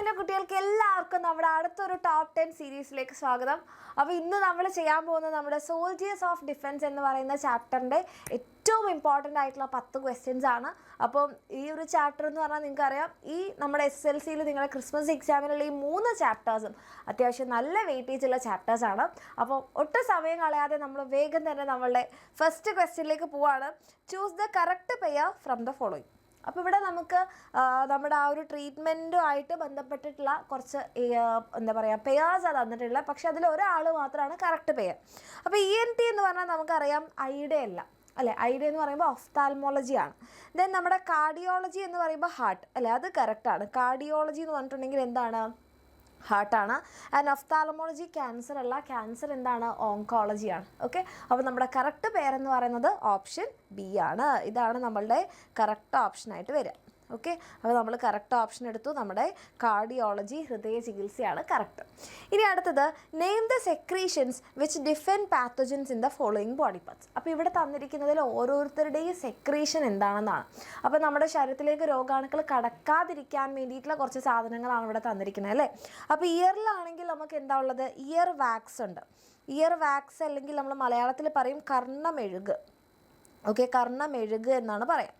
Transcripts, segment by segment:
എൻ്റെ കുട്ടികൾക്ക് എല്ലാവർക്കും നമ്മുടെ അടുത്തൊരു ടോപ്പ് 10 സീരീസിലേക്ക് സ്വാഗതം. അപ്പോൾ ഇന്ന് നമ്മൾ ചെയ്യാൻ പോകുന്നത് നമ്മുടെ സോൾജിയേഴ്സ് ഓഫ് ഡിഫൻസ് എന്ന് പറയുന്ന ചാപ്റ്ററിൻ്റെ ഏറ്റവും ഇമ്പോർട്ടൻ്റ് ആയിട്ടുള്ള 10 ക്വസ്റ്റ്യൻസ് ആണ്. അപ്പം ഈ ഒരു ചാപ്റ്റർ എന്ന് പറഞ്ഞാൽ നിങ്ങൾക്കറിയാം, ഈ നമ്മുടെ SSLCയിൽ നിങ്ങളുടെ ക്രിസ്മസ് എക്സാമിനുള്ള ഈ 3 ചാപ്റ്റേഴ്സും അത്യാവശ്യം നല്ല വെയിറ്റേജ് ഉള്ള ചാപ്റ്റേഴ്സാണ്. അപ്പോൾ ഒട്ടും സമയം കളയാതെ നമ്മൾ വേഗം തന്നെ നമ്മളുടെ ഫസ്റ്റ് ക്വസ്റ്റ്യനിലേക്ക് പോവാണ്. Choose the correct pair from the following. അപ്പോൾ ഇവിടെ നമുക്ക് നമ്മുടെ ആ ഒരു ട്രീറ്റ്മെൻറ്റുമായിട്ട് ബന്ധപ്പെട്ടിട്ടുള്ള കുറച്ച് എന്താ പറയുക പെയേഴ്സ് തന്നിട്ടുള്ളത്. പക്ഷേ അതിൽ ഒരാൾ മാത്രമാണ് കറക്റ്റ് പെയർ. അപ്പോൾ ENT എന്ന് പറഞ്ഞാൽ നമുക്കറിയാം ഐഡിയ അല്ല അല്ലേ, ഐഡിയ എന്ന് പറയുമ്പോൾ ഒഫ്താൽമോളജിയാണ്. ദെൻ നമ്മുടെ കാർഡിയോളജി എന്ന് പറയുമ്പോൾ ഹാർട്ട് അല്ലേ, അത് കറക്റ്റാണ്. കാർഡിയോളജി എന്ന് പറഞ്ഞിട്ടുണ്ടെങ്കിൽ എന്താണ്, ഹാർട്ടാണ്. ആൻഡ് ഒഫ്താൽമോളജി ക്യാൻസർ അല്ല, ക്യാൻസർ എന്താണ്, ഓങ്കോളജിയാണ്. ഓക്കെ, അപ്പോൾ നമ്മുടെ കറക്റ്റ് പേരെന്ന് പറയുന്നത് ഓപ്ഷൻ ബി ആണ്. ഇതാണ് നമ്മളുടെ കറക്റ്റ് ഓപ്ഷനായിട്ട് വരിക. ഓക്കെ, അപ്പോൾ നമ്മൾ കറക്റ്റ് ഓപ്ഷൻ എടുത്തു. നമ്മുടെ കാർഡിയോളജി, ഹൃദയ ചികിത്സയാണ് കറക്റ്റ്. ഇനി അടുത്തത് name the secretions which defend pathogens in the following body parts. അപ്പോൾ ഇവിടെ തന്നിരിക്കുന്നതിൽ ഓരോരുത്തരുടെയും സെക്രീഷൻ എന്താണെന്നാണ്. അപ്പോൾ നമ്മുടെ ശരീരത്തിലേക്ക് രോഗാണുക്കൾ കടക്കാതിരിക്കാൻ വേണ്ടിയിട്ടുള്ള കുറച്ച് സാധനങ്ങളാണ് ഇവിടെ തന്നിരിക്കുന്നത് അല്ലേ. അപ്പോൾ ഇയറിലാണെങ്കിൽ നമുക്ക് എന്താ ഉള്ളത്, ഇയർ വാക്സ് ഉണ്ട്. ഇയർ വാക്സ് അല്ലെങ്കിൽ നമ്മൾ മലയാളത്തിൽ പറയും കർണമെഴുക്. ഓക്കെ, കർണമെഴുക് എന്നാണ് പറയാം.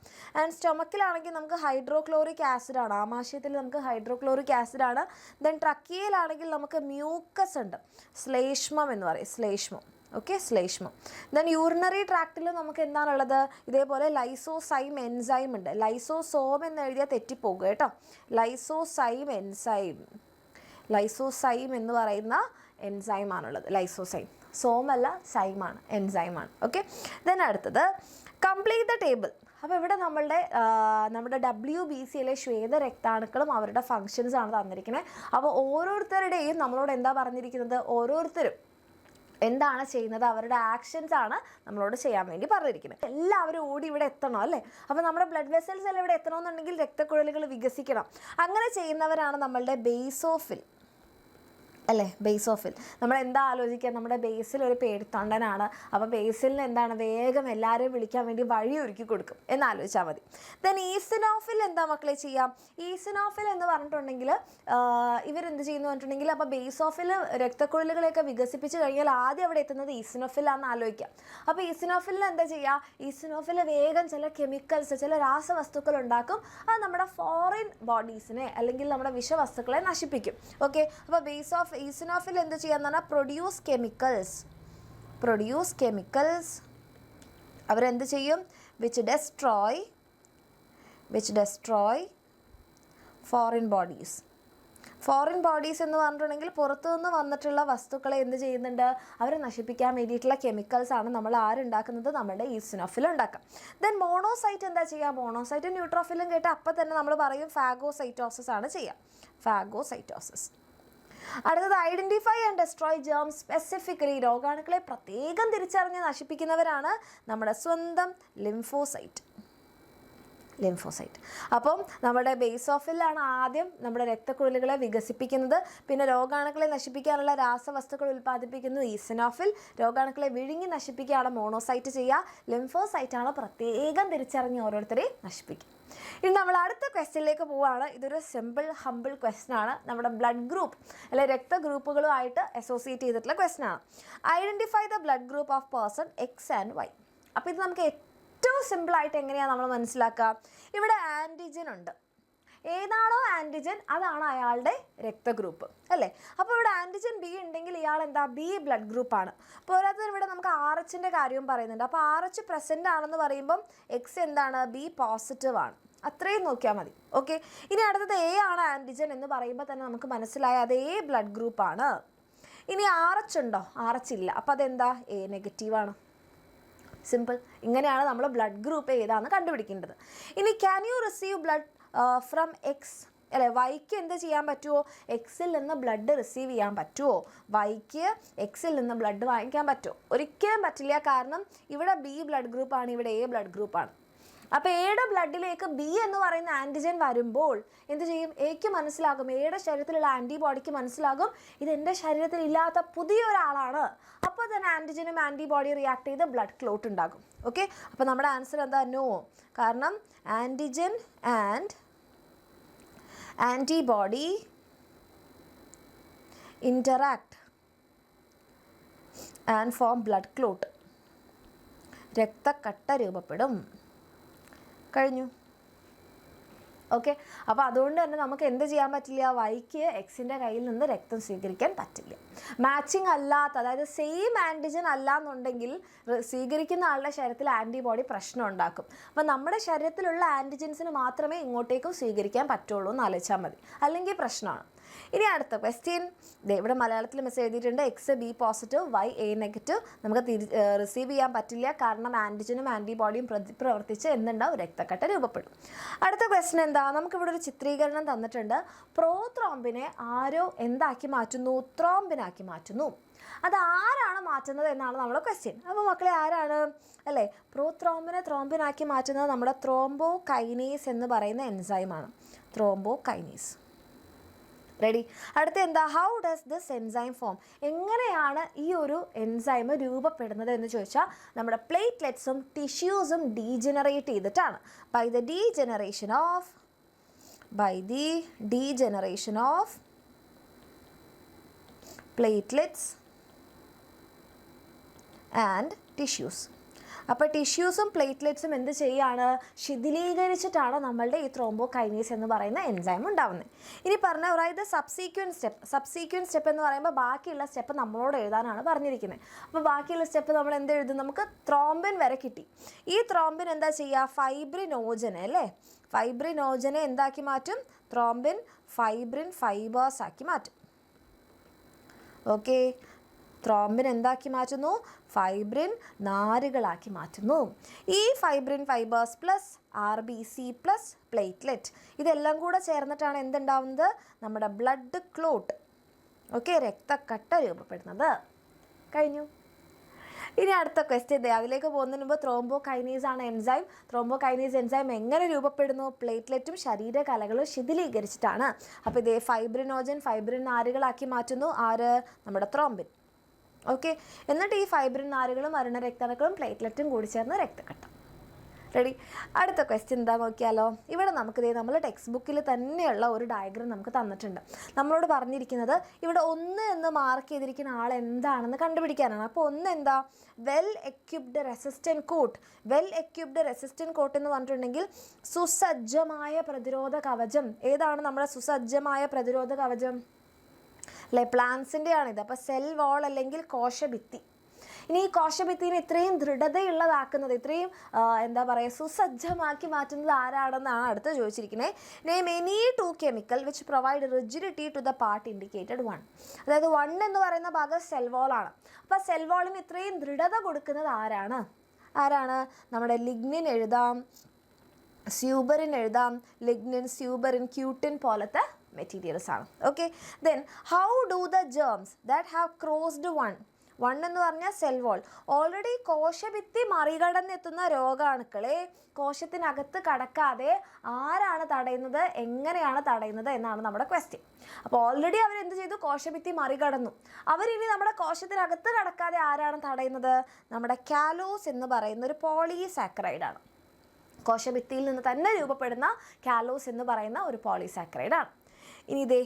ആൻഡ് സ്റ്റൊമക്കിലാണെങ്കിൽ നമുക്ക് ഹൈഡ്രോക്ലോറിക് ആസിഡാണ്, ആമാശയത്തിൽ നമുക്ക് ഹൈഡ്രോക്ലോറിക് ആസിഡാണ്. ദെൻ ട്രക്കിയയിലാണെങ്കിൽ നമുക്ക് മ്യൂക്കസ് ഉണ്ട്, ശ്ലേഷ്മം എന്ന് പറയും, ശ്ലേഷ്മം. ഓക്കെ, ശ്ലേഷ്മം. ദെൻ യൂറിനറി ട്രാക്റ്റിൽ നമുക്ക് എന്താണുള്ളത്, ഇതേപോലെ ലൈസോസൈം എൻസൈം ഉണ്ട്. ലൈസോസോം എന്ന് എഴുതിയാൽ തെറ്റിപ്പോകുക കേട്ടോ. ലൈസോസൈം എൻസൈം, ലൈസോസൈം എന്ന് പറയുന്ന എൻസൈമാണുള്ളത്. ലൈസോസൈം, സോമല്ല സൈമാണ്, എൻസൈമാണ്. ഓക്കെ, ദെൻ അടുത്തത് കംപ്ലീറ്റ് ദ ടേബിൾ. അപ്പോൾ ഇവിടെ നമ്മുടെ WBCയിലെ ശ്വേത രക്താണുക്കളും അവരുടെ ഫങ്ഷൻസാണ് തന്നിരിക്കുന്നത്. അപ്പോൾ ഓരോരുത്തരുടെയും നമ്മളോട് എന്താ പറഞ്ഞിരിക്കുന്നത്, ഓരോരുത്തരും എന്താണ് ചെയ്യുന്നത്, അവരുടെ ആക്ഷൻസ് ആണ് നമ്മളോട് ചെയ്യാൻ വേണ്ടി പറഞ്ഞിരിക്കുന്നത്. എല്ലാവരും ഓടി ഇവിടെ എത്തണം അല്ലേ. അപ്പോൾ നമ്മുടെ ബ്ലഡ് വെസൽസ് എല്ലാം ഇവിടെ എത്തണമെന്നുണ്ടെങ്കിൽ രക്തക്കുഴലുകൾ വികസിക്കണം. അങ്ങനെ ചെയ്യുന്നവരാണ് നമ്മളുടെ ബേസോഫിൽ അല്ലേ. ബേസോഫിൽ നമ്മൾ എന്താ ആലോചിക്കുക, നമ്മുടെ ബേസിൽ ഒരു പേടിത്തൊണ്ടനാണ്. അപ്പോൾ ബേസിലിന് എന്താണ്, വേഗം എല്ലാവരെയും വിളിക്കാൻ വേണ്ടി വഴി ഒരുക്കി കൊടുക്കും എന്നാലോചിച്ചാൽ മതി. ദെൻ ഈസിനോഫിൽ എന്താ മക്കളെ ചെയ്യാം, ഈസിനോഫിൽ എന്ന് പറഞ്ഞിട്ടുണ്ടെങ്കിൽ ഇവരെന്ത് ചെയ്യുന്നു പറഞ്ഞിട്ടുണ്ടെങ്കിൽ, അപ്പോൾ ബേസോഫിൽ രക്തക്കുഴലുകളെയൊക്കെ വികസിപ്പിച്ച് കഴിഞ്ഞാൽ ആദ്യം അവിടെ എത്തുന്നത് ഈസിനോഫിലാണെന്ന് ആലോചിക്കാം. അപ്പോൾ ഈസിനോഫിലിൽ എന്താ ചെയ്യുക, ഈസിനോഫിൽ വേഗം ചില കെമിക്കൽസ്, ചില രാസവസ്തുക്കൾ ഉണ്ടാക്കും. അത് നമ്മുടെ ഫോറിൻ ബോഡീസിനെ അല്ലെങ്കിൽ നമ്മുടെ വിഷവസ്തുക്കളെ നശിപ്പിക്കും. ഓക്കെ, അപ്പോൾ ഈസിനോഫിൽ എന്ത് ചെയ്യാന്ന് പറഞ്ഞാൽ പ്രൊഡ്യൂസ് കെമിക്കൽസ് അവരെന്ത് ചെയ്യും, which destroy foreign bodies. Foreign bodies എന്ന് പറഞ്ഞിട്ടുണ്ടെങ്കിൽ പുറത്തുനിന്ന് വന്നിട്ടുള്ള വസ്തുക്കളെ എന്ത് ചെയ്യുന്നുണ്ട്, അവരെ നശിപ്പിക്കാൻ വേണ്ടിയിട്ടുള്ള കെമിക്കൽസാണ് നമ്മൾ ആരുണ്ടാക്കുന്നത്, നമ്മുടെ ഈസിനോഫിൽ ഉണ്ടാക്കാം. ദെൻ മോണോസൈറ്റ് എന്താ ചെയ്യുക, മോണോസൈറ്റ് ന്യൂട്രോഫിലും കേട്ട് അപ്പം തന്നെ നമ്മൾ പറയും ഫാഗോസൈറ്റോസിസ് ആണ് ചെയ്യുക, ഫാഗോസൈറ്റോസിസ്. അടുത്തത് identify and destroy germs specifically. രോഗാണുക്കളെ പ്രത്യേകം തിരിച്ചറിഞ്ഞ് നശിപ്പിക്കുന്നവരാണ് നമ്മുടെ സ്വന്തം ലിംഫോസൈറ്റ്. അപ്പം നമ്മുടെ ബേസോഫിലാണ് ആദ്യം നമ്മുടെ രക്തക്കുഴലുകളെ വികസിപ്പിക്കുന്നത്. പിന്നെ രോഗാണുക്കളെ നശിപ്പിക്കാനുള്ള രാസവസ്തുക്കൾ ഉൽപ്പാദിപ്പിക്കുന്നത് ഈസിനോഫിൽ. രോഗാണുക്കളെ വിഴുങ്ങി നശിപ്പിക്കുകയാണ് മോണോസൈറ്റ് ചെയ്യുക. ലിംഫോസൈറ്റാണ് പ്രത്യേകം തിരിച്ചറിഞ്ഞ് ഓരോരുത്തരെയും നശിപ്പിക്കുക. ഇനി നമ്മൾ അടുത്ത ക്വസ്റ്റ്യനിലേക്ക് പോവുകയാണ്. ഇതൊരു സിമ്പിൾ ഹമ്പിൾ ക്വസ്റ്റ്യൻ ആണ്. നമ്മുടെ ബ്ലഡ് ഗ്രൂപ്പ് അല്ലെ രക്തഗ്രൂപ്പുകളുമായിട്ട് അസോസിയേറ്റ് ചെയ്തിട്ടുള്ള ക്വസ്റ്റ്യൻ ആണ്. Identify the blood group of person X and Y. അപ്പോൾ ഇത് നമുക്ക് ഏറ്റവും സിമ്പിളായിട്ട് എങ്ങനെയാണ് നമ്മൾ മനസ്സിലാക്കുക, ഇവിടെ ആൻറ്റിജൻ ഉണ്ട്. ഏതാണോ ആൻറ്റിജൻ അതാണ് അയാളുടെ രക്തഗ്രൂപ്പ് അല്ലേ. അപ്പോൾ ഇവിടെ ആൻറ്റിജൻ B ഉണ്ടെങ്കിൽ ഇയാൾ എന്താ, B ബ്ലഡ് ഗ്രൂപ്പാണ്. പോരാത്തതിന് ഇവിടെ നമുക്ക് RH കാര്യവും പറയുന്നുണ്ട്. അപ്പോൾ RH പ്രസൻ്റ് ആണെന്ന് പറയുമ്പം X എന്താണ്, B പോസിറ്റീവ് ആണ്. അത്രയും നോക്കിയാൽ മതി. ഓക്കെ, ഇനി അടുത്തത് A ആണ് ആൻറ്റിജൻ എന്ന് പറയുമ്പോൾ തന്നെ നമുക്ക് മനസ്സിലായ അത് A ബ്ലഡ് ഗ്രൂപ്പാണ്. ഇനി RH ഉണ്ടോ, RH ഇല്ല. അപ്പോൾ അതെന്താ, A നെഗറ്റീവാണ്. സിമ്പിൾ. ഇങ്ങനെയാണ് നമ്മൾ ബ്ലഡ് ഗ്രൂപ്പ് ഏതാണെന്ന് കണ്ടുപിടിക്കേണ്ടത്. ഇനി can you receive blood from X അല്ലേ, Yക്ക് എന്ത് ചെയ്യാൻ പറ്റുമോ, Xൽ നിന്ന് ബ്ലഡ് റിസീവ് ചെയ്യാൻ പറ്റുമോ, Yക്ക് Xൽ നിന്ന് ബ്ലഡ് വാങ്ങിക്കാൻ പറ്റുമോ, ഒരിക്കലും പറ്റില്ല. കാരണം ഇവിടെ B ബ്ലഡ് ഗ്രൂപ്പാണ്, ഇവിടെ A ബ്ലഡ് ഗ്രൂപ്പാണ്. അപ്പോൾ എയുടെ ബ്ലഡിലേക്ക് B എന്ന് പറയുന്ന ആൻറ്റിജൻ വരുമ്പോൾ എന്ത് ചെയ്യും, എക്ക് മനസ്സിലാകും, എയുടെ ശരീരത്തിലുള്ള ആൻറ്റിബോഡിക്ക് മനസ്സിലാകും ഇത് എൻ്റെ ശരീരത്തിൽ ഇല്ലാത്ത പുതിയൊരാളാണ്. അപ്പോൾ തന്നെ ആൻറ്റിജനും ആൻറ്റിബോഡി റിയാക്ട് ചെയ്ത് ബ്ലഡ് ക്ലോട്ട് ഉണ്ടാകും. ഓക്കെ, അപ്പോൾ നമ്മുടെ ആൻസർ എന്താ, നോ. കാരണം antigen and antibody interact and form blood clot. രക്തക്കട്ട രൂപപ്പെടും. കഴിഞ്ഞു. ഓക്കെ, അപ്പോൾ അതുകൊണ്ട് തന്നെ നമുക്ക് എന്ത് ചെയ്യാൻ പറ്റില്ല? വൈക്ക് എക്സിൻ്റെ കയ്യിൽ നിന്ന് രക്തം സ്വീകരിക്കാൻ പറ്റില്ല. മാച്ചിങ് അല്ലാത്ത, അതായത് സെയിം ആൻറ്റിജൻ അല്ല എന്നുണ്ടെങ്കിൽ സ്വീകരിക്കുന്ന ആളുടെ ശരീരത്തിൽ ആൻറ്റിബോഡി പ്രശ്നം ഉണ്ടാക്കും. അപ്പോൾ നമ്മുടെ ശരീരത്തിലുള്ള ആൻറ്റിജൻസിന് മാത്രമേ ഇങ്ങോട്ടേക്കും സ്വീകരിക്കാൻ പറ്റുള്ളൂ എന്ന് ആലോചിച്ചാൽ മതി, അല്ലെങ്കിൽ പ്രശ്നമാണ്. ഇനി അടുത്ത ക്വസ്റ്റ്യൻ ഇവിടെ മലയാളത്തിൽ മെസ്സേജ് എഴുതിയിട്ടുണ്ട്. X B positive, Y A negative. നമുക്ക് റിസീവ് ചെയ്യാൻ പറ്റില്ല, കാരണം ആൻറ്റിജനും ആൻറ്റിബോഡിയും പ്രവർത്തിച്ച് എന്തുണ്ടാവും? രക്തക്കട്ട രൂപപ്പെടും. അടുത്ത ക്വസ്റ്റ്യൻ എന്താ? നമുക്കിവിടെ ഒരു ചിത്രീകരണം തന്നിട്ടുണ്ട്. പ്രോത്രോംബിനെ ആരോ എന്താക്കി മാറ്റുന്നു? ത്രോംബിനാക്കി മാറ്റുന്നു. അത് ആരാണ് മാറ്റുന്നത് എന്നാണ് നമ്മുടെ ക്വസ്റ്റ്യൻ. അപ്പോൾ മക്കളെ ആരാണ് അല്ലേ? പ്രോത്രോംബിനെ ത്രോംബിനാക്കി മാറ്റുന്നത് നമ്മുടെ ത്രോംബോകൈനേസ് എന്ന് പറയുന്ന എൻസൈമാണ്. ത്രോംബോകൈനേസ്. റെഡി? അടുത്ത എന്താ? How does this enzyme form? എങ്ങനെയാണ് ഈ ഒരു എൻസൈം രൂപപ്പെടുന്നത് എന്ന് ചോദിച്ചാൽ നമ്മുടെ പ്ലേറ്റ്ലെറ്റ്സും ടിഷ്യൂസും ഡീജനറേറ്റ് ചെയ്തിട്ടാണ്. By the degeneration of platelets and tissues. അപ്പോൾ ടിഷ്യൂസും പ്ലേറ്റ്ലെറ്റ്സും എന്ത് ചെയ്യുകയാണ്? ശിഥിലീകരിച്ചിട്ടാണ് നമ്മളുടെ ഈ ത്രോംബോകൈനേസ് എന്ന് പറയുന്ന എൻസൈം ഉണ്ടാവുന്നത്. ഇനി പറഞ്ഞ അതായത് സബ്സീക്വൻറ്റ് സ്റ്റെപ്പ് എന്ന് പറയുമ്പോൾ ബാക്കിയുള്ള സ്റ്റെപ്പ് നമ്മളോട് എഴുതാനാണ് പറഞ്ഞിരിക്കുന്നത്. അപ്പോൾ ബാക്കിയുള്ള സ്റ്റെപ്പ് നമ്മൾ എന്ത് എഴുതും? നമുക്ക് ത്രോംബിൻ വരെ കിട്ടി. ഈ ത്രോംബിൻ എന്താ ചെയ്യുക? ഫൈബ്രിനോജനെ അല്ലേ? ഫൈബ്രിനോജനെ എന്താക്കി മാറ്റും? ത്രോംബിൻ ഫൈബ്രിൻ ഫൈബേഴ്സ് ആക്കി മാറ്റും. ഓക്കെ, ത്രോംബിൻ എന്താക്കി മാറ്റുന്നു? ഫൈബ്രിൻ നാരുകളാക്കി മാറ്റുന്നു. ഈ fibrin fibres plus RBC plus platelet ഇതെല്ലാം കൂടെ ചേർന്നിട്ടാണ് എന്തുണ്ടാവുന്നത്? നമ്മുടെ ബ്ലഡ് ക്ലോട്ട്. ഓക്കെ, രക്തക്കട്ട രൂപപ്പെടുന്നത്. കഴിഞ്ഞു. ഇനി അടുത്ത ക്വസ്റ്റ്യൻ അതിലേക്ക് പോകുന്നതിന് മുമ്പ് ത്രോംബോകൈനേസ് ആണ് എൻസൈം. ത്രോംബോകൈനേസ് എൻസൈം എങ്ങനെ രൂപപ്പെടുന്നു? പ്ലേറ്റ്ലെറ്റും ശരീരകലകളും ശിഥിലീകരിച്ചിട്ടാണ്. അപ്പോൾ ഇതേ ഫൈബ്രിനോജൻ ഫൈബ്രിൻ നാരുകളാക്കി മാറ്റുന്നു. ആര്? നമ്മുടെ ത്രോംബിൻ. ഓക്കെ, എന്നിട്ട് ഈ ഫൈബ്രിൻ നാരുകളും അരുണരക്തണുക്കളും പ്ലേറ്റ്ലെറ്റും കൂടി ചേർന്ന് രക്തക്കട്ട. റെഡി? അടുത്ത ക്വസ്റ്റ്യൻ എന്താ നോക്കിയാലോ? ഇവിടെ നമുക്കിതേ നമ്മൾ ടെക്സ്റ്റ് ബുക്കിൽ തന്നെയുള്ള ഒരു ഡയഗ്രം നമുക്ക് തന്നിട്ടുണ്ട്. നമ്മളോട് പറഞ്ഞിരിക്കുന്നത് ഇവിടെ 1 എന്ന് മാർക്ക് ചെയ്തിരിക്കുന്ന ആൾ എന്താണെന്ന് കണ്ടുപിടിക്കാനാണ്. അപ്പോൾ 1 എന്താ? Well equipped resistant coat. Well equipped resistant coat എന്ന് പറഞ്ഞിട്ടുണ്ടെങ്കിൽ സുസജ്ജമായ പ്രതിരോധ കവചം. ഏതാണ് നമ്മുടെ സുസജ്ജമായ പ്രതിരോധ കവചം? അല്ലെ, പ്ലാന്റ്സിൻ്റെ ആണിത്. അപ്പോൾ സെൽ വാൾ അല്ലെങ്കിൽ കോശഭിത്തി. ഇനി ഈ കോശഭിത്തിനെ ഇത്രയും ദൃഢതയുള്ളതാക്കുന്നത്, ഇത്രയും എന്താ പറയുക, സുസജ്ജമാക്കി മാറ്റുന്നത് ആരാണെന്നാണ് അടുത്ത് ചോദിച്ചിരിക്കുന്നത്. Name any 2 chemical which provide rigidity to the part indicated 1. അതായത് 1 എന്ന് പറയുന്ന ഭാഗം സെൽ വാളാണ്. അപ്പോൾ സെൽ വാളിന് ഇത്രയും ദൃഢത കൊടുക്കുന്നത് ആരാണ്? നമ്മുടെ ലിഗ്നിൻ എഴുതാം, സ്യൂബറിൻ എഴുതാം. ലിഗ്നിൻ, സ്യൂബറിൻ, ക്യൂട്ടിൻ പോലത്തെ മെറ്റീരിയൽസ് ആണ്. Okay, then how do the germs that have crossed 1 എന്ന് പറഞ്ഞാൽ സെൽ വാൾ ഓൾറെഡി കോശഭിത്തി മറികടന്നെത്തുന്ന രോഗാണുക്കളെ കോശത്തിനകത്ത് കടക്കാതെ ആരാണ് തടയുന്നത്? എങ്ങനെയാണ് തടയുന്നത് എന്നാണ് നമ്മുടെ ക്വസ്റ്റ്യൻ. അപ്പോൾ ഓൾറെഡി അവരെന്ത് ചെയ്തു? കോശഭിത്തി മറികടന്നു. അവരിനി നമ്മുടെ കോശത്തിനകത്ത് കടക്കാതെ ആരാണ് തടയുന്നത്? നമ്മുടെ കാലോസ് എന്ന് പറയുന്ന ഒരു പോളിസാക്കറൈഡാണ്. കോശഭിത്തിയിൽ നിന്ന് തന്നെ രൂപപ്പെടുന്ന കാലോസ് എന്ന് പറയുന്ന ഒരു പോളിസാക്കറൈഡാണ്. ഇനി ഇതേ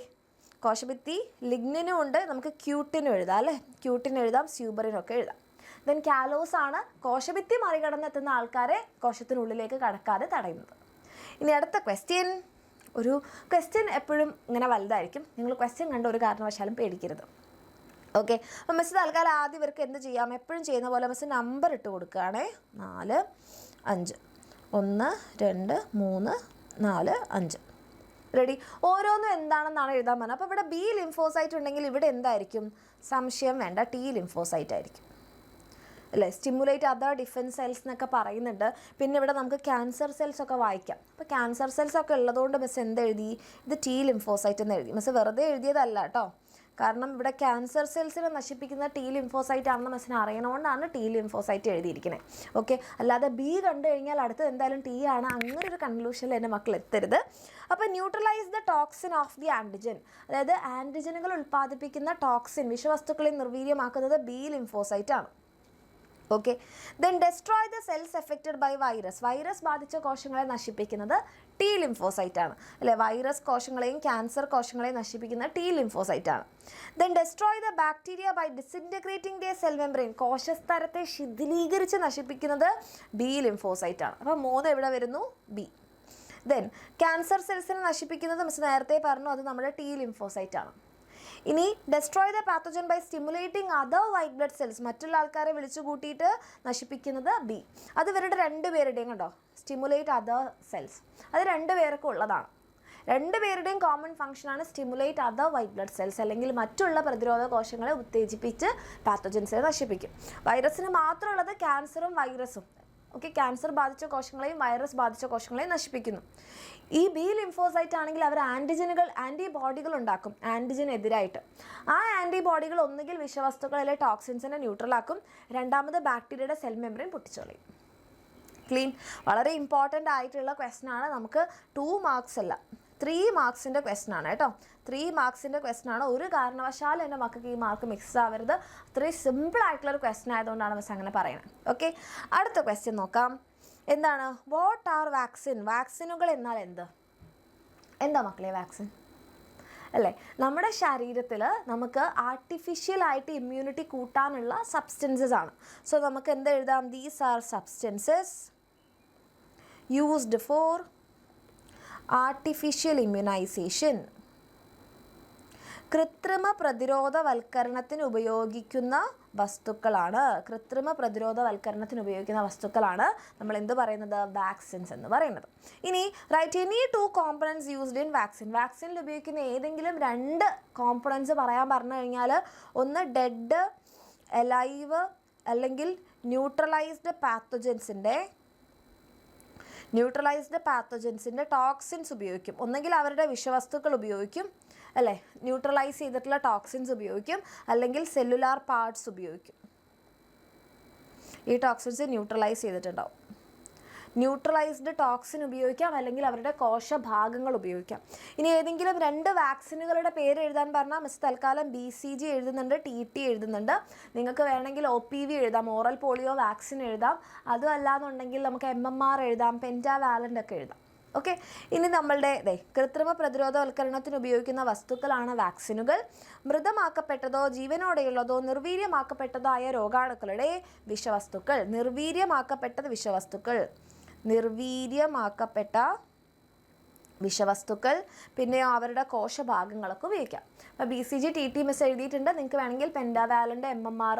കോശഭിത്തി ലിഗ്നിനും ഉണ്ട്, നമുക്ക് ക്യൂട്ടിനും എഴുതാം അല്ലേ? ക്യൂട്ടിൻ എഴുതാം, സ്യൂബറിനൊക്കെ എഴുതാം. ദെൻ കാലോസ് ആണ് കോശഭിത്തി മറികടന്നെത്തുന്ന ആൾക്കാരെ കോശത്തിനുള്ളിലേക്ക് കടക്കാതെ തടയുന്നത്. ഇനി അടുത്ത ക്വസ്റ്റ്യൻ. ഒരു ക്വസ്റ്റ്യൻ എപ്പോഴും ഇങ്ങനെ വലുതായിരിക്കും. നിങ്ങൾ ക്വസ്റ്റ്യൻ കണ്ട ഒരു കാരണവശാലും പേടിക്കരുത്. ഓക്കെ, അപ്പം മിസ് തൽക്കാലം ആദ്യം ഇവർക്ക് എന്ത് ചെയ്യാം? എപ്പോഴും ചെയ്യുന്ന പോലെ മിസ് നമ്പർ ഇട്ട് കൊടുക്കുകയാണേ. 4, 5, 1, 2, 3, 4, 5. റെഡി? ഓരോന്നും എന്താണെന്നാണ് എഴുതാൻ പറഞ്ഞത്. അപ്പോൾ ഇവിടെ ബി ലിംഫോസൈറ്റ് ഉണ്ടെങ്കിൽ ഇവിടെ എന്തായിരിക്കും? സംശയം വേണ്ട, ടി ലിംഫോസൈറ്റ് ആയിരിക്കും അല്ലേ? സ്റ്റിമുലേറ്റ് അതർ ഡിഫൻസ് സെൽസ് എന്നൊക്കെ പറയുന്നുണ്ട്. പിന്നെ ഇവിടെ നമുക്ക് ക്യാൻസർ സെൽസ് ഒക്കെ വായിക്കാം. അപ്പോൾ ക്യാൻസർ സെൽസ് ഒക്കെ ഉള്ളതുകൊണ്ട് മിസ് എന്തെഴുതി? ഇത് ടി ലിംഫോസൈറ്റ് എന്ന് എഴുതി. മിസ് വെറുതെ എഴുതിയതല്ല കേട്ടോ, കാരണം ഇവിടെ ക്യാൻസർ സെൽസിനെ നശിപ്പിക്കുന്ന ടി ലിംഫോസൈറ്റ് ആണെന്ന് മിസ്സിന് അറിയണതുകൊണ്ടാണ് ടി ലിംഫോസൈറ്റ് എഴുതിയിരിക്കുന്നത്. ഓക്കെ, അല്ലാതെ ബി കണ്ടു കഴിഞ്ഞാൽ അടുത്ത് എന്തായാലും ടി ആണ്, അങ്ങനെ ഒരു കൺക്ലൂഷനിൽ എൻ്റെ മക്കൾ എത്തരുത്. അപ്പോൾ neutralise the toxin of the antigen, അതായത് ആൻറ്റിജനുകൾ ഉൽപ്പാദിപ്പിക്കുന്ന ടോക്സിൻ, വിഷവസ്തുക്കളെ നിർവീര്യമാക്കുന്നത് ബി ലിംഫോസൈറ്റ് ആണ്. Okay. Then destroy the cells affected by virus. Virus ബാധിച്ച കോശങ്ങളെ നശിപ്പിക്കുന്നത് ടി ലിംഫോസൈറ്റ് ആണ് അല്ലേ. വൈറസ് കോശങ്ങളെയും ക്യാൻസർ കോശങ്ങളെയും നശിപ്പിക്കുന്ന ടി ലിംഫോസൈറ്റ് ആണ്. Then destroy the bacteria by disintegrating the cell membrane. കോശസ്തരത്തെ ശിഥിലീകരിച്ച് നശിപ്പിക്കുന്നത് ബി ലിംഫോസൈറ്റ് ആണ്. അപ്പോൾ 3 എവിടെ വരുന്നു? ബി. ദെൻ ക്യാൻസർ സെൽസിനെ നശിപ്പിക്കുന്നത് മിസ് നേരത്തെ പറഞ്ഞു, അത് നമ്മുടെ ടി ലിംഫോസൈറ്റ് ആണ്. ഇനി destroy the pathogen by stimulating other white blood cells. മറ്റുള്ള ആൾക്കാരെ വിളിച്ചു കൂട്ടിയിട്ട് നശിപ്പിക്കുന്നത് ബി. അത് ഇവരുടെ 2 പേരുടെയും കണ്ടോ, സ്റ്റിമുലേറ്റ് അതർ സെൽസ്. അത് 2 പേർക്കും ഉള്ളതാണ്. 2 പേരുടെയും കോമൺ ഫംഗ്ഷനാണ് stimulate other white blood cells, അല്ലെങ്കിൽ മറ്റുള്ള പ്രതിരോധ കോശങ്ങളെ ഉത്തേജിപ്പിച്ച് പാത്തജൻസിനെ നശിപ്പിക്കും. വൈറസിന് മാത്രമുള്ളത് ക്യാൻസറും വൈറസും. ഓക്കെ, ക്യാൻസർ ബാധിച്ച കോശങ്ങളെയും വൈറസ് ബാധിച്ച കോശങ്ങളെയും നശിപ്പിക്കുന്നു. ഈ ബി ലിംഫോസൈറ്റ് ആണെങ്കിൽ അവർ ആൻറ്റിബോഡികൾ ഉണ്ടാക്കും ആൻറ്റിജനെതിരായിട്ട്. ആ ആൻറ്റിബോഡികൾ ഒന്നുകിൽ വിഷവസ്തുക്കളിലെ ടോക്സിൻസിനെ ന്യൂട്രലാക്കും, രണ്ടാമത് ബാക്ടീരിയയുടെ സെൽ മെംബ്രെയിൻ പൊട്ടിച്ചോളയും. ക്ലീൻ. വളരെ ഇമ്പോർട്ടൻ്റ് ആയിട്ടുള്ള ക്വസ്റ്റൻ ആണ്. നമുക്ക് 2 മാർക്സ് അല്ല 3 മാർക്സിൻ്റെ ക്വസ്റ്റൻ ആണ് കേട്ടോ. 3 മാർക്സിൻ്റെ ക്വസ്റ്റൻ ആണ്. ഒരു കാരണവശാലും എൻ്റെ മക്കൾക്ക് ഈ മാർക്ക് മിക്സ് ആവരുത്. അത്രയും സിമ്പിൾ ആയിട്ടുള്ളൊരു ക്വസ്റ്റൻ ആയതുകൊണ്ടാണ് മിസ് അങ്ങനെ പറയുന്നത്. ഓക്കെ, അടുത്ത ക്വസ്റ്റ്യൻ നോക്കാം. എന്താണ്? What are vaccine? വാക്സിനുകൾ എന്നാൽ എന്താ മക്കളെ വാക്സിൻ? അല്ലേ, നമ്മുടെ ശരീരത്തിൽ നമുക്ക് ആർട്ടിഫിഷ്യലായിട്ട് ഇമ്മ്യൂണിറ്റി കൂട്ടാനുള്ള സബ്സ്റ്റൻസസ് ആണ്. സോ നമുക്ക് എന്ത് എഴുതാം? These are substances used for artificial immunisation. കൃത്രിമ പ്രതിരോധവൽക്കരണത്തിന് ഉപയോഗിക്കുന്ന വസ്തുക്കളാണ്. നമ്മൾ എന്ത് പറയുന്നത്? വാക്സിൻസ് എന്ന് പറയുന്നത്. ഇനി write any 2 components used in vaccine. വാക്സിനിൽ ഉപയോഗിക്കുന്ന ഏതെങ്കിലും 2 കോമ്പണൻസ് പറയാൻ പറഞ്ഞു കഴിഞ്ഞാൽ, ഒന്ന് ഡെഡ്, എലൈവ് അല്ലെങ്കിൽ ന്യൂട്രലൈസ്ഡ് പാത്തജൻസിൻ്റെ ടോക്സിൻസ് ഉപയോഗിക്കും. ഒന്നെങ്കിൽ അവരുടെ വിഷവസ്തുക്കൾ ഉപയോഗിക്കും അല്ലേ, ന്യൂട്രലൈസ് ചെയ്തിട്ടുള്ള ടോക്സിൻസ് ഉപയോഗിക്കും, അല്ലെങ്കിൽ സെല്ലുലാർ പാർട്സ് ഉപയോഗിക്കും. ഈ ടോക്സിൻസ് ന്യൂട്രലൈസ് ചെയ്തിട്ടുണ്ടാവും. ന്യൂട്രലൈസ്ഡ് ടോക്സിൻ ഉപയോഗിക്കാം, അല്ലെങ്കിൽ അവരുടെ കോശഭാഗങ്ങൾ ഉപയോഗിക്കാം. ഇനി ഏതെങ്കിലും 2 വാക്സിനുകളുടെ പേര് എഴുതാൻ പറഞ്ഞാൽ മിസ് തൽക്കാലം BCG എഴുതുന്നുണ്ട്, TT എഴുതുന്നുണ്ട്. നിങ്ങൾക്ക് വേണമെങ്കിൽ OPV എഴുതാം, ഓറൽ പോളിയോ വാക്സിൻ എഴുതാം. അതും അല്ലാന്നുണ്ടെങ്കിൽ നമുക്ക് MMR എഴുതാം, പെൻറ്റാവാലൻ്റ് ഒക്കെ എഴുതാം. ഓക്കെ, ഇനി നമ്മളുടെ കൃത്രിമ പ്രതിരോധവൽക്കരണത്തിന് ഉപയോഗിക്കുന്ന വസ്തുക്കളാണ് വാക്സിനുകൾ. മൃതമാക്കപ്പെട്ടതോ ജീവനോടെയുള്ളതോ നിർവീര്യമാക്കപ്പെട്ടതോ ആയ രോഗാണുക്കളുടെ നിർവീര്യമാക്കപ്പെട്ട വിഷവസ്തുക്കൾ പിന്നെയോ അവരുടെ കോശഭാഗങ്ങളൊക്കെ ഉപയോഗിക്കാം. അപ്പോൾ BCG TT മിസ് എഴുതിയിട്ടുണ്ട്. നിങ്ങൾക്ക് വേണമെങ്കിൽ പെൻറ്റാവാലൻ്റ് MMR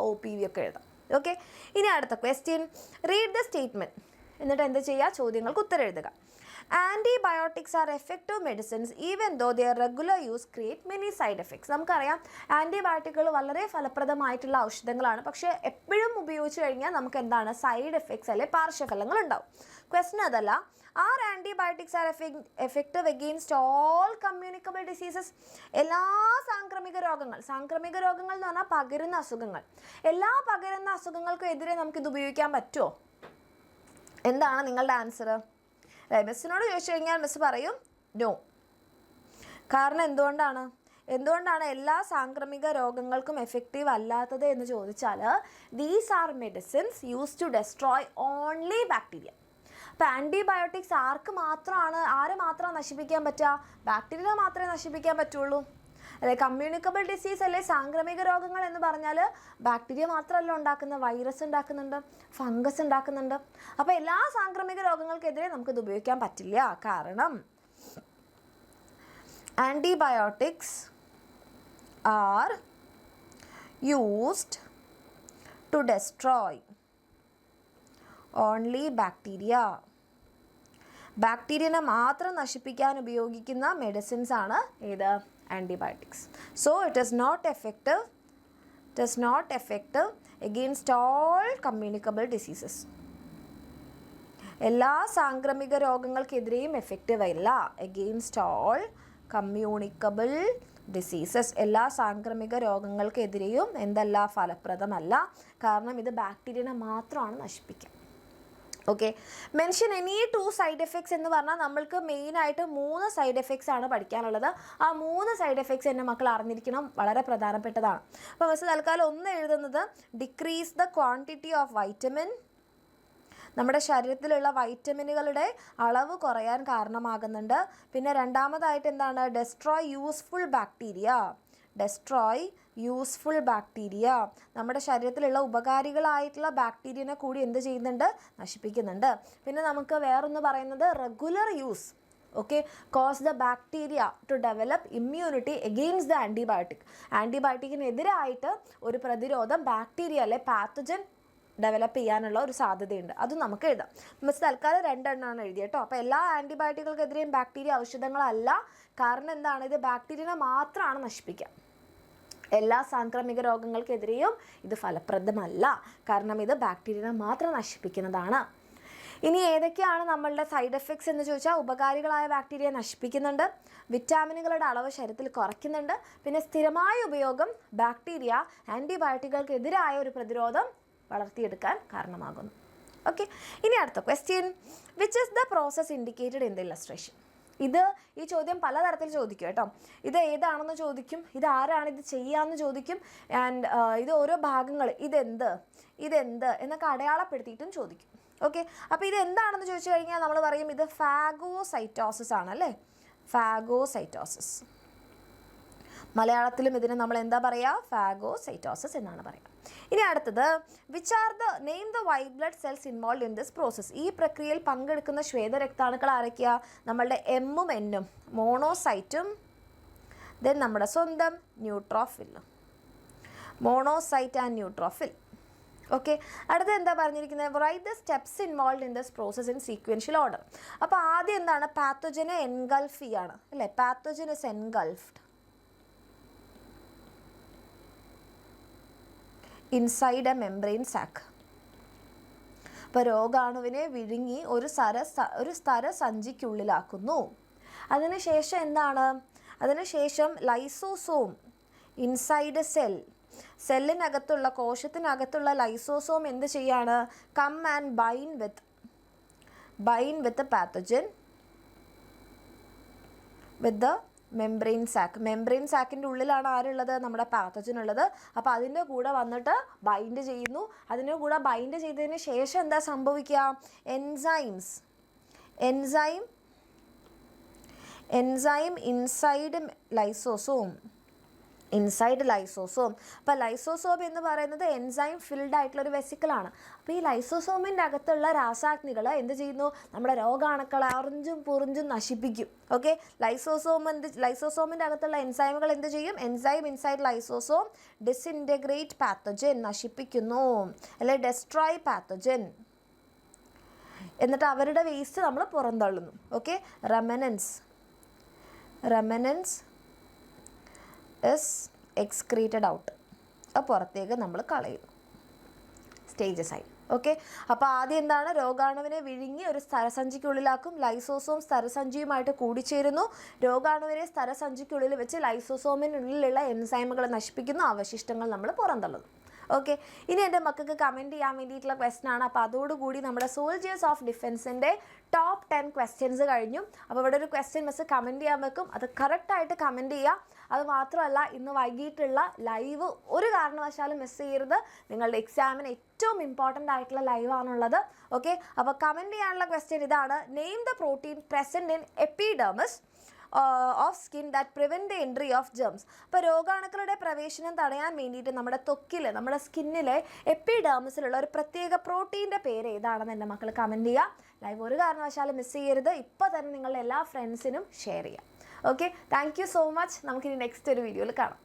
OPV ഒക്കെ എഴുതാം. ഓക്കെ, ഇനി അടുത്ത ക്വസ്റ്റ്യൻ. Read the statement. എന്നിട്ട് എന്ത് ചെയ്യുക? ചോദ്യങ്ങൾക്ക് ഉത്തരം എഴുതുക. Antibiotics are effective medicines even though their regular use create many side effects. നമുക്കറിയാം ആൻറ്റിബയോട്ടിക്കുകൾ വളരെ ഫലപ്രദമായിട്ടുള്ള ഔഷധങ്ങളാണ്. പക്ഷേ എപ്പോഴും ഉപയോഗിച്ച് കഴിഞ്ഞാൽ നമുക്ക് എന്താണ്? സൈഡ് എഫക്ട്സ് അല്ലെ പാർശ്വഫലങ്ങൾ ഉണ്ടാവും. ക്വസ്റ്റൻ അതല്ല. Are antibiotics are effective against all communicable diseases. എല്ലാ സാംക്രമിക രോഗങ്ങൾ എന്ന് പറഞ്ഞാൽ പകരുന്ന അസുഖങ്ങൾ, എല്ലാ പകരുന്ന അസുഖങ്ങൾക്കും എതിരെ നമുക്കിത് ഉപയോഗിക്കാൻ പറ്റുമോ? എന്താണ് നിങ്ങളുടെ ആൻസർ? മിസ്സിനോട് ചോദിച്ചു കഴിഞ്ഞാൽ മിസ് പറയും നോ. കാരണം എന്തുകൊണ്ടാണ് എല്ലാ സാംക്രമിക രോഗങ്ങൾക്കും എഫക്റ്റീവ് അല്ലാത്തത് എന്ന് ചോദിച്ചാൽ, these are medicines use to destroy only bacteria. അപ്പോൾ ആൻറ്റിബയോട്ടിക്സ് ആരെ മാത്രമാണ് നശിപ്പിക്കാൻ പറ്റുക? ബാക്ടീരിയ മാത്രമേ നശിപ്പിക്കാൻ പറ്റുള്ളൂ അല്ലെ. കമ്മ്യൂണിക്കബിൾ ഡിസീസ് അല്ലെ സാംക്രമിക രോഗങ്ങൾ എന്ന് പറഞ്ഞാൽ ബാക്ടീരിയ മാത്രമല്ല ഉണ്ടാക്കുന്നത്, വൈറസ് ഉണ്ടാക്കുന്നുണ്ട്, ഫംഗസ് ഉണ്ടാക്കുന്നുണ്ട്. അപ്പോൾ എല്ലാ സാംക്രമിക രോഗങ്ങൾക്കെതിരെ നമുക്കിത് ഉപയോഗിക്കാൻ പറ്റില്ല. കാരണം antibiotics are used to destroy only bacteria. ബാക്ടീരിയനെ മാത്രം നശിപ്പിക്കാൻ ഉപയോഗിക്കുന്ന മെഡിസിൻസ് ആണ് ഏത്? Antibiotics. So it is not effective against all communicable diseases. എല്ലാ സാംക്രമിക രോഗങ്ങൾക്കെതിരെയും എഫക്റ്റീവ് അല്ല. against all communicable diseases. എല്ലാ സാംക്രമിക രോഗങ്ങൾക്കെതിരെയും എന്തല്ല? ഫലപ്രദമല്ല. കാരണം ഇത് ബാക്ടീരിയനെ മാത്രമാണ് നശിപ്പിക്കുക. Okay, mention any 2 side effects എന്ന് പറഞ്ഞാൽ നമ്മൾക്ക് മെയിനായിട്ട് 3 സൈഡ് എഫക്ട്സ് ആണ് പഠിക്കാനുള്ളത്. ആ 3 സൈഡ് എഫക്ട്സ് എൻ്റെ മക്കൾ അറിഞ്ഞിരിക്കണം, വളരെ പ്രധാനപ്പെട്ടതാണ്. അപ്പോൾ മിസ് തൽക്കാലം ഒന്ന് എഴുതുന്നത് decrease the quantity of vitamin, നമ്മുടെ ശരീരത്തിലുള്ള വൈറ്റമിനുകളുടെ അളവ് കുറയാൻ കാരണമാകുന്നുണ്ട്. പിന്നെ രണ്ടാമതായിട്ട് എന്താണ്, destroy useful bacteria, destroy useful bacteria, നമ്മുടെ ശരീരത്തിലുള്ള ഉപകാരികളായിട്ടുള്ള ബാക്ടീരിയനെ കൂടി എന്ത് ചെയ്യുന്നുണ്ട്, നശിപ്പിക്കുന്നുണ്ട്. പിന്നെ നമുക്ക് വേറൊന്ന് പറയുന്നത് regular use, okay, cause the bacteria to develop immunity against the antibiotic, ആൻറ്റിബയോട്ടിക്കിനെതിരായിട്ട് ഒരു പ്രതിരോധം ബാക്ടീരിയ അല്ലെ പാത്തജൻ ഡെവലപ്പ് ചെയ്യാനുള്ള ഒരു സാധ്യതയുണ്ട്. അതും നമുക്ക് എഴുതാം. മിസ് തൽക്കാലം 2 എണ്ണമാണ് എഴുതിയത് കേട്ടോ. അപ്പോൾ എല്ലാ ആൻറ്റിബയോട്ടിക്കുകൾക്കെതിരെയും ബാക്ടീരിയ ഔഷധങ്ങളല്ല. കാരണം എന്താണ്, ഇത് ബാക്ടീരിയനെ മാത്രമാണ് നശിപ്പിക്കുക. എല്ലാ സാംക്രമിക രോഗങ്ങൾക്കെതിരെയും ഇത് ഫലപ്രദമല്ല, കാരണം ഇത് ബാക്ടീരിയനെ മാത്രം നശിപ്പിക്കുന്നതാണ്. ഇനി ഏതൊക്കെയാണ് നമ്മളുടെ സൈഡ് എഫക്ട്സ് എന്ന് ചോദിച്ചാൽ, ഉപകാരികളായ ബാക്ടീരിയ നശിപ്പിക്കുന്നുണ്ട്, വിറ്റാമിനുകളുടെ അളവ് ശരീരത്തിൽ കുറയ്ക്കുന്നുണ്ട്, പിന്നെ സ്ഥിരമായ ഉപയോഗം ബാക്ടീരിയ ആൻറ്റിബയോട്ടിക്കുകൾക്കെതിരായ ഒരു പ്രതിരോധം വളർത്തിയെടുക്കാൻ കാരണമാകുന്നു. ഓക്കെ, ഇനി അടുത്ത question, which is the process indicated in the illustration. ഇത് ഈ ചോദ്യം പലതരത്തിൽ ചോദിക്കും കേട്ടോ. ഇത് ഏതാണെന്ന് ചോദിക്കും, ഇത് ആരാണ് ഇത് ചെയ്യാമെന്ന് ചോദിക്കും, ആൻഡ് ഇത് ഓരോ ഭാഗങ്ങൾ ഇതെന്ത് എന്നൊക്കെ അടയാളപ്പെടുത്തിയിട്ടും ചോദിക്കും. ഓക്കെ, അപ്പോൾ ഇത് എന്താണെന്ന് ചോദിച്ചു കഴിഞ്ഞാൽ നമ്മൾ പറയും ഇത് ഫാഗോസൈറ്റോസിസ് ആണ് അല്ലേ, ഫാഗോസൈറ്റോസിസ്. മലയാളത്തിലും ഇതിന് നമ്മൾ എന്താ പറയുക, ഫാഗോസൈറ്റോസിസ് എന്നാണ് പറയുക. ഇനി അടുത്തത്, which are the name the white blood cells involve in this process. ഈ പ്രക്രിയയിൽ പങ്കെടുക്കുന്ന ശ്വേതരക്താണുക്കൾ ആരൊക്കെയാ, നമ്മളുടെ എമ്മും എന്നും, മോണോസൈറ്റും, ദെൻ നമ്മുടെ സ്വന്തം ന്യൂട്രോഫിലും, മോണോസൈറ്റ് ആൻഡ് ന്യൂട്രോഫിൽ. ഓക്കെ, അടുത്ത എന്താ പറഞ്ഞിരിക്കുന്നത്, write the steps involve in this process in sequential order. അപ്പോൾ ആദ്യം എന്താണ്, പാത്തോജനെ എൻഗൾഫ് ചെയ്യാണ് അല്ലേ, pathogen is engulfed inside a membrane sac. അപ്പോൾ രോഗാണുവിനെ വിഴുങ്ങി ഒരു സ്തരസഞ്ചിക്കുള്ളിലാക്കുന്നു. അതിനുശേഷം എന്താണ്, അതിനുശേഷം ലൈസോസോം ഇൻസൈഡ് സെല്ലിനകത്തുള്ള കോശത്തിനകത്തുള്ള ലൈസോസോം എന്ത് ചെയ്യാണ്, come and bind with pathogen with the membrane സാക്കിൻ്റെ ഉള്ളിലാണ് ആരുള്ളത്, നമ്മുടെ പാത്തജൻ ഉള്ളത്. അപ്പോൾ അതിൻ്റെ കൂടെ വന്നിട്ട് ബൈൻഡ് ചെയ്യുന്നു. അതിൻ്റെ കൂടെ ബൈൻഡ് ചെയ്തതിന് ശേഷം എന്താ സംഭവിക്കുക, എൻസൈം ഇൻസൈഡ് ലൈസോസോം. അപ്പോൾ ലൈസോസോം എന്ന് പറയുന്നത് എൻസൈം ഫിൽഡ് ആയിട്ടുള്ളൊരു വെസിക്കിളാണ്. അപ്പോൾ ഈ ലൈസോസോമിൻ്റെ അകത്തുള്ള രാസാഗ്നികൾ എന്ത് ചെയ്യുന്നു, നമ്മുടെ രോഗാണുക്കളെ അറിഞ്ചും പുറിഞ്ചും നശിപ്പിക്കും. ഓക്കെ, ലൈസോസോമിൻ്റെ അകത്തുള്ള എൻസൈമുകൾ എന്ത് ചെയ്യും, enzyme inside lysosome disintegrate pathogen, നശിപ്പിക്കുന്നു അല്ലെ ഡെസ്ട്രോയ് പാത്തജൻ. എന്നിട്ട് അവരുടെ വേസ്റ്റ് നമ്മൾ പുറന്തള്ളുന്നു. Okay, remnants is excreted out, പുറത്തേക്ക് നമ്മൾ കളയുന്നു. സ്റ്റേജസ് ആയി. ഓക്കെ, അപ്പോൾ ആദ്യം എന്താണ്, രോഗാണുവിനെ വിഴുങ്ങി ഒരു സ്തരസഞ്ചിക്കുള്ളിലാക്കും, ലൈസോസോം സ്തരസഞ്ചിയുമായിട്ട് കൂടിച്ചേരുന്നു, രോഗാണുവിനെ സ്തരസഞ്ചിക്കുള്ളിൽ വെച്ച് ലൈസോസോമിനുള്ളിലുള്ള എൻസൈമുകൾ നശിപ്പിക്കുന്നു, അവശിഷ്ടങ്ങൾ നമ്മൾ പുറന്തള്ളുന്നു. ഓക്കെ, ഇനി എൻ്റെ മക്കൾക്ക് കമൻറ്റ് ചെയ്യാൻ വേണ്ടിയിട്ടുള്ള ക്വസ്റ്റൻ ആണ്. അപ്പോൾ അതോടുകൂടി നമ്മുടെ സോൾജിയേഴ്സ് ഓഫ് ഡിഫെൻസിൻ്റെ ടോപ്പ് 10 ക്വസ്റ്റ്യൻസ് കഴിഞ്ഞു. അപ്പോൾ ഇവിടെ ഒരു ക്വസ്റ്റ്യൻ മിസ് കമൻറ്റ് ചെയ്യാൻ വെക്കും, അത് കറക്റ്റായിട്ട് കമൻറ്റ് ചെയ്യുക. അത് മാത്രമല്ല, ഇന്ന് വൈകിട്ടുള്ള ലൈവ് ഒരു കാരണവശാലും മിസ് ചെയ്യരുത്. നിങ്ങളുടെ എക്സാമിന് ഏറ്റവും ഇമ്പോർട്ടൻ്റ് ആയിട്ടുള്ള ലൈവാണുള്ളത്. ഓക്കെ, അപ്പോൾ കമൻറ്റ് ചെയ്യാനുള്ള ക്വസ്റ്റ്യൻ ഇതാണ്, name the protein present in epidermis of skin that prevent the entry of Gems. അപ്പോൾ രോഗാണുക്കളുടെ പ്രവേശനം തടയാൻ വേണ്ടിയിട്ട് നമ്മുടെ ത്വക്കിൽ, നമ്മുടെ സ്കിന്നിലെ എപ്പിഡെർമിസിലുള്ള ഒരു പ്രത്യേക പ്രോട്ടീൻ്റെ പേര് ഏതാണെന്ന് എൻ്റെ മക്കൾ കമൻറ്റ് ചെയ്യുക. ലൈവ് ഒരു കാരണവശാലും മിസ് ചെയ്യരുത്. ഇപ്പോൾ തന്നെ നിങ്ങളുടെ എല്ലാ ഫ്രണ്ട്സിനും ഷെയർ ചെയ്യാം. Okay, thank you so much. നമുക്കിനി നെക്സ്റ്റ് ഒരു വീഡിയോയിൽ കാണാം.